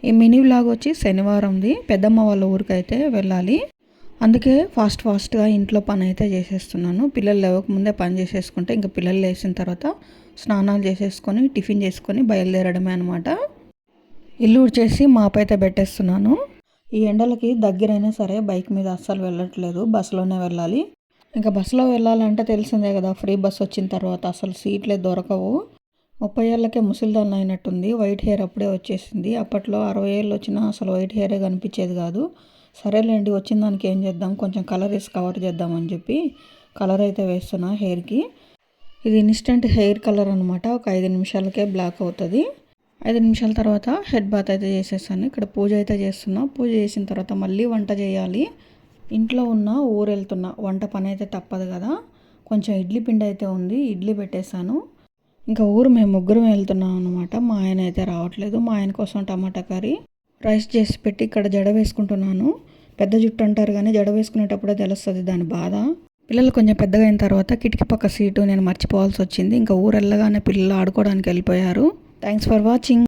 ఈ mini vlog వచ్చి శనివారంది. పెద్దమ్మ వాళ్ళ ఊరికైతే వెళ్ళాలి. అందుకే ఫాస్ట్గా ఇంట్లో పని అయితే చేసేస్తున్నాను. పిల్లలు లేవకముందే పని చేసేసుకుంటే ఇంకా పిల్లలు లేచిన తర్వాత స్నానాలు చేసేసుకొని టిఫిన్ చేసుకొని బయలుదేరడమే అనమాట. ఇల్లు ఊడ్చేసి మాప్ అయితే పెట్టేస్తున్నాను. ఈ ఎండలకి దగ్గరైనా సరే బైక్ మీద అస్సలు వెళ్ళట్లేదు, బస్సులోనే వెళ్ళాలి. ఇంకా బస్సులో వెళ్ళాలంటే తెలిసిందే కదా, ఫ్రీ బస్ వచ్చిన తర్వాత అసలు సీట్లే దొరకవు. 30 ఏళ్ళకే ముసలిదాన్ని అయినట్టుంది. వైట్ హెయిర్ అప్పుడే వచ్చేసింది. అప్పట్లో 60 ఏళ్ళు వచ్చినా అసలు వైట్ హెయిరే కనిపించేది కాదు. సరేలేండి, వచ్చిన దానికి ఏం చేద్దాం, కొంచెం కలర్ వేసి కవర్ చేద్దామని చెప్పి కలర్ అయితే వేస్తున్నా హెయిర్కి. ఇది ఇన్స్టెంట్ హెయిర్ కలర్ అనమాట. ఒక 5 నిమిషాలకే బ్లాక్ అవుతుంది. 5 నిమిషాల తర్వాత హెడ్ బాత్ అయితే చేసేసాను. ఇక్కడ పూజ అయితే చేస్తున్నా. పూజ చేసిన తర్వాత మళ్ళీ వంట చేయాలి. ఇంట్లో ఉన్న ఊరు వెళ్తున్నా, వంట పని అయితే తప్పదు కదా. కొంచెం ఇడ్లీ పిండి అయితే ఉంది, ఇడ్లీ పెట్టేశాను. ఇంకా ఊరు మేము ముగ్గురం వెళ్తున్నాం అనమాట. మా ఆయన అయితే రావట్లేదు. మా ఆయన కోసం టమాటా కర్రీ రైస్ చేసి పెట్టి ఇక్కడ జడ వేసుకుంటున్నాను. పెద్ద జుట్టు అంటారు కానీ జడ వేసుకునేటప్పుడే తెలుస్తుంది దాని బాధ. పిల్లలు కొంచెం పెద్దగా అయిన తర్వాత కిటికీ పక్క సీటు నేను మర్చిపోవాల్సి వచ్చింది. ఇంకా ఊరు వెళ్ళగానే పిల్లలు ఆడుకోవడానికి వెళ్ళిపోయారు. Thanks for watching.